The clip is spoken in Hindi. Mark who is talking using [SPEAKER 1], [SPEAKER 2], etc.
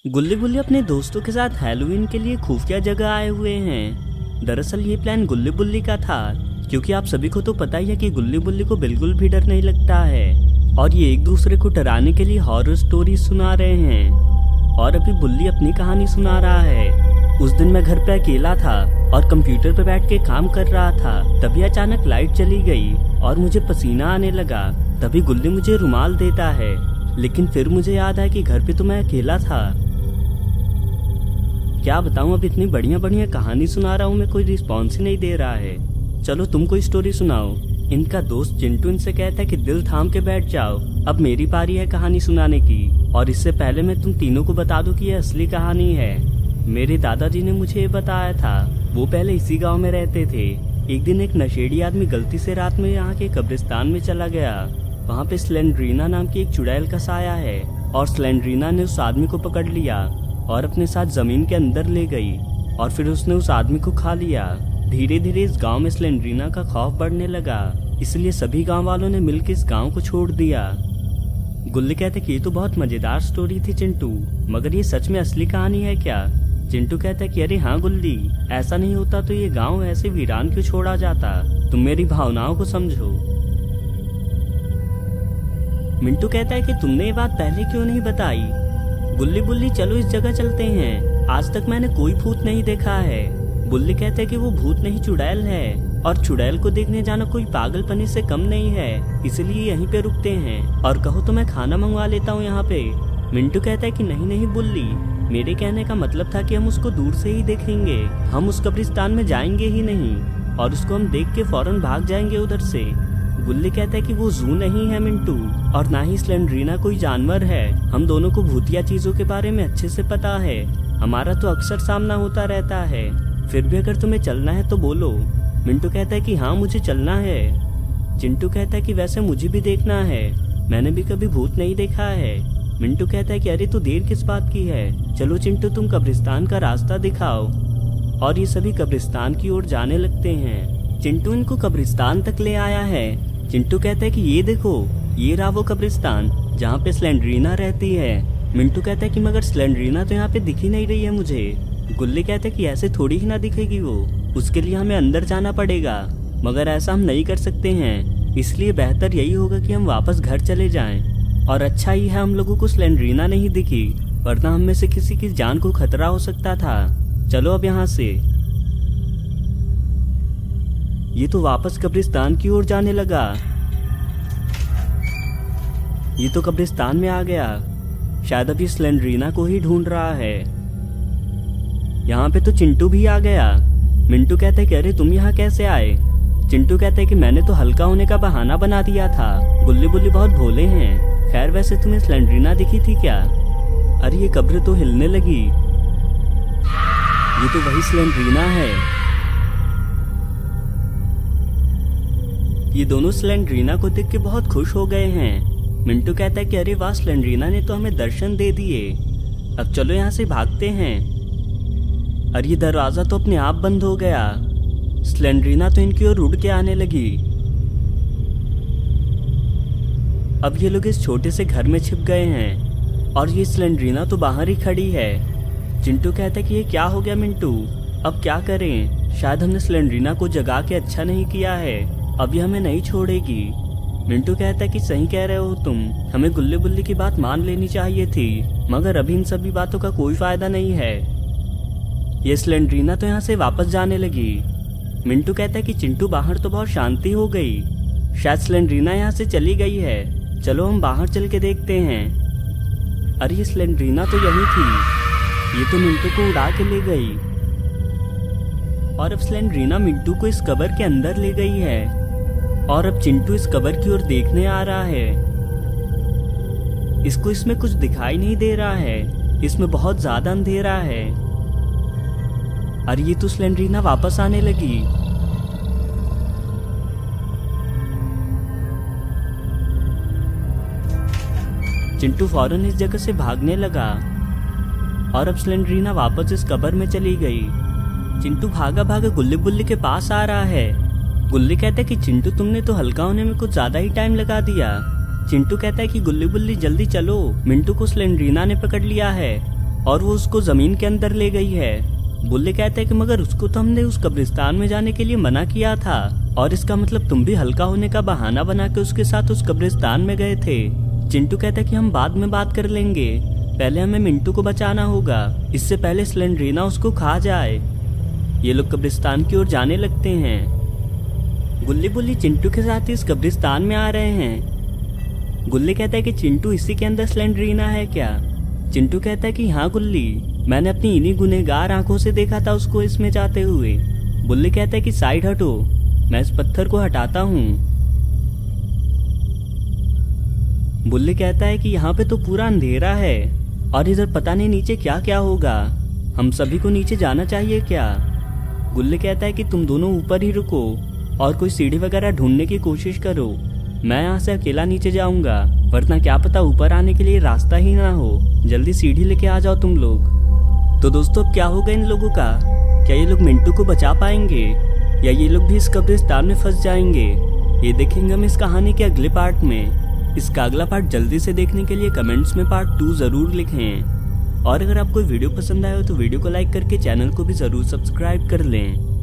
[SPEAKER 1] गुल्ली बुल्ली अपने दोस्तों के साथ हैलोवीन के लिए खुफिया जगह आए हुए हैं। दरअसल ये प्लान गुल्ली बुल्ली का था, क्योंकि आप सभी को तो पता ही है कि गुल्ली बुल्ली को बिल्कुल भी डर नहीं लगता है और ये एक दूसरे को डराने के लिए हॉरर स्टोरी सुना रहे हैं। और अभी बुल्ली अपनी कहानी सुना रहा है। उस दिन मैं घर पे अकेला था और कंप्यूटर पे बैठ के काम कर रहा था। तभी अचानक लाइट चली गई और मुझे पसीना आने लगा। तभी गुल्ली मुझे रुमाल देता है, लेकिन फिर मुझे याद आया कि घर पे तो मैं अकेला था। क्या बताऊं, अब इतनी बढ़िया बढ़िया कहानी सुना रहा हूं मैं, कोई रिस्पॉन्स ही नहीं दे रहा है। चलो तुम कोई स्टोरी सुनाओ। इनका दोस्त चिंटू इनसे कहता है कि दिल थाम के बैठ जाओ, अब मेरी पारी है कहानी सुनाने की। और इससे पहले मैं तुम तीनों को बता दूं कि यह असली कहानी है। मेरे दादाजी ने मुझे ये बताया था। वो पहले इसी गांव में रहते थे। एक दिन एक नशेड़ी आदमी गलती से रात में यहाँ के कब्रिस्तान में चला गया। वहाँ पे स्लेंड्रीना नाम की एक चुड़ैल का साया है और स्लेंड्रीना ने उस आदमी को पकड़ लिया और अपने साथ जमीन के अंदर ले गई और फिर उसने उस आदमी को खा लिया। धीरे धीरे इस गांव में स्लेंड्रीना का खौफ बढ़ने लगा, इसलिए सभी गांव वालों ने मिलकर इस गांव को छोड़ दिया। गुल्ली कहते कि ये तो बहुत मजेदार स्टोरी थी चिंटू, मगर ये सच में असली कहानी है क्या? चिंटू कहता है कि अरे हाँ गुल्ली, ऐसा नहीं होता तो ये गांव ऐसे वीरान क्यों छोड़ा जाता। तुम मेरी भावनाओं को समझो। मिंटू कहता है कि तुमने ये बात पहले क्यों नहीं बताई। गुल्ली बुल्ली चलो इस जगह चलते हैं, आज तक मैंने कोई भूत नहीं देखा है। बुल्ली कहते हैं कि वो भूत नहीं चुड़ैल है और चुड़ैल को देखने जाना कोई पागलपनी से कम नहीं है, इसलिए यहीं पे रुकते हैं और कहो तो मैं खाना मंगवा लेता हूँ यहाँ पे। मिंटू कहता है कि नहीं नहीं बुल्ली, मेरे कहने का मतलब था कि हम उसको दूर से ही देखेंगे, हम उस कब्रिस्तान में जाएंगे ही नहीं और उसको हम देख के फौरन भाग जाएंगे उधर से। गुल्ली कहता है कि वो जू नहीं है मिंटू, और ना ही स्लेंड्रीना कोई जानवर है। हम दोनों को भूतिया चीजों के बारे में अच्छे से पता है, हमारा तो अक्सर सामना होता रहता है। फिर भी अगर तुम्हें चलना है तो बोलो। मिंटू कहता है कि हाँ मुझे चलना है। चिंटू कहता है कि वैसे मुझे भी देखना है, मैंने भी कभी भूत नहीं देखा है। मिंटू कहता है कि अरे तो देर किस बात की है, चलो चिंटू तुम कब्रिस्तान का रास्ता दिखाओ। और ये सभी कब्रिस्तान की ओर जाने लगते हैं। चिंटू इनको कब्रिस्तान तक ले आया है। चिंटू कहता है कि ये देखो, ये रहा वो कब्रिस्तान जहाँ पे स्लेंड्रीना रहती है। मिंटू कहता है कि मगर स्लेंड्रीना तो यहाँ पे दिख ही नहीं रही है मुझे। गुल्ली कहता है कि ऐसे थोड़ी ही ना दिखेगी वो, उसके लिए हमें अंदर जाना पड़ेगा, मगर ऐसा हम नहीं कर सकते हैं, इसलिए बेहतर यही होगा कि हम वापस घर चले जाएं। और अच्छा ही है हम लोगों को स्लेंड्रीना नहीं दिखी, वरना हम में से किसी की जान को खतरा हो सकता था। चलो अब यहाँ से। ये तो वापस कब्रिस्तान की ओर जाने लगा। ये तो कब्रिस्तान में आ गया, शायद अभी स्लेंड्रीना को ही ढूंढ रहा है। यहाँ पे तो चिंटू भी आ गया। मिंटू कहता है कि अरे तुम यहाँ कैसे आए। चिंटू कहता है कि मैंने तो हल्का होने का बहाना बना दिया था, गुल्ली बुल्ली बहुत भोले हैं। खैर वैसे तुम्हें स्लेंड्रीना दिखी थी क्या? अरे ये कब्र तो हिलने लगी, ये तो वही स्लेंड्रीना है। ये दोनों स्लेंड्रीना को देख के बहुत खुश हो गए हैं। मिंटू कहता है कि अरे वाह, स्लेंड्रीना ने तो हमें दर्शन दे दिए, अब चलो यहाँ से भागते हैं। और ये दरवाजा तो अपने आप बंद हो गया। स्लेंड्रीना तो इनकी ओर उड़ के आने लगी। अब ये लोग इस छोटे से घर में छिप गए हैं और ये स्लेंड्रीना तो बाहर ही खड़ी है। चिंटू कहता है कि ये क्या हो गया मिंटू, अब क्या करें? शायद हमने स्लेंड्रीना को जगा के अच्छा नहीं किया है, अब ये हमें नहीं छोड़ेगी। मिंटू कहता है कि सही कह रहे हो तुम, हमें गुल्ली बुल्ली की बात मान लेनी चाहिए थी, मगर अभी इन सभी बातों का कोई फायदा नहीं है। ये स्लेंड्रीना तो यहाँ से वापस जाने लगी। मिंटू कहता है कि चिंटू बाहर तो बहुत शांति हो गई, शायद स्लेंड्रीना यहाँ से चली गई है, चलो हम बाहर चल के देखते हैं। अरे ये स्लेंड्रीना तो यही थी, ये तो मिंटू को उड़ा के ले गई। और अब स्लेंड्रीना मिंटू को इस कब्र के अंदर ले गई है और अब चिंटू इस कब्र की ओर देखने आ रहा है। इसको इसमें कुछ दिखाई नहीं दे रहा है, इसमें बहुत ज्यादा अंधेरा है। और ये तो स्लेंड्रीना वापस आने लगी। चिंटू फौरन इस जगह से भागने लगा और अब स्लेंड्रीना वापस इस कब्र में चली गई। चिंटू भागा भागा गुल्ली बुल्ली के पास आ रहा है। गुल्ली कहता है कि चिंटू तुमने तो हल्का होने में कुछ ज्यादा ही टाइम लगा दिया। चिंटू कहता है कि गुल्ली बुल्ली जल्दी चलो, मिंटू को स्लेंड्रीना ने पकड़ लिया है। और वो उसको जमीन के अंदर ले गई है। बुल्ली कहता है कि मगर उसको तो हमने उस कब्रिस्तान में जाने के लिए मना किया था, और इसका मतलब तुम भी हल्का होने का बहाना बना के उसके साथ उस कब्रिस्तान में गए थे। चिंटू कहता है कि हम बाद में बात कर लेंगे, पहले हमें मिंटू को बचाना होगा, इससे पहले स्लेंड्रीना उसको खा जाए। ये लोग कब्रिस्तान की ओर जाने लगते हैं। गुल्ली बुल्ली चिंटू के साथ इस कब्रिस्तान में आ रहे हैं। गुल्ली कहता है कि चिंटू इसी के अंदर स्लेंड्रीना है क्या? चिंटू कहता है कि हाँ गुल्ली, मैंने अपनी इन्हीं गुनहगार आंखों से देखा था उसको इसमें जाते हुए। बुल्ली कहता है कि साइड हटो, मैं इस पत्थर को हटाता हूँ। बुल्ली कहता है कि यहाँ पे तो पूरा अंधेरा है और इधर पता नहीं नीचे क्या क्या होगा, हम सभी को नीचे जाना चाहिए क्या? गुल्ली कहता है कि तुम दोनों ऊपर ही रुको और कोई सीढ़ी वगैरह ढूंढने की कोशिश करो, मैं यहाँ से अकेला नीचे जाऊंगा, वरना क्या पता ऊपर आने के लिए रास्ता ही ना हो, जल्दी सीढ़ी लेके आ जाओ तुम लोग। तो दोस्तों अब क्या होगा इन लोगों का? क्या ये लोग मिंटू को बचा पाएंगे या ये लोग भी इस कब्रिस्तान में फंस जाएंगे? ये देखेंगे हम इस कहानी के अगले पार्ट में। इसका अगला पार्ट जल्दी से देखने के लिए कमेंट्स में पार्ट 2 जरूर लिखें। और अगर आपको वीडियो पसंद आया हो तो वीडियो को लाइक करके चैनल को भी जरूर सब्सक्राइब कर लें।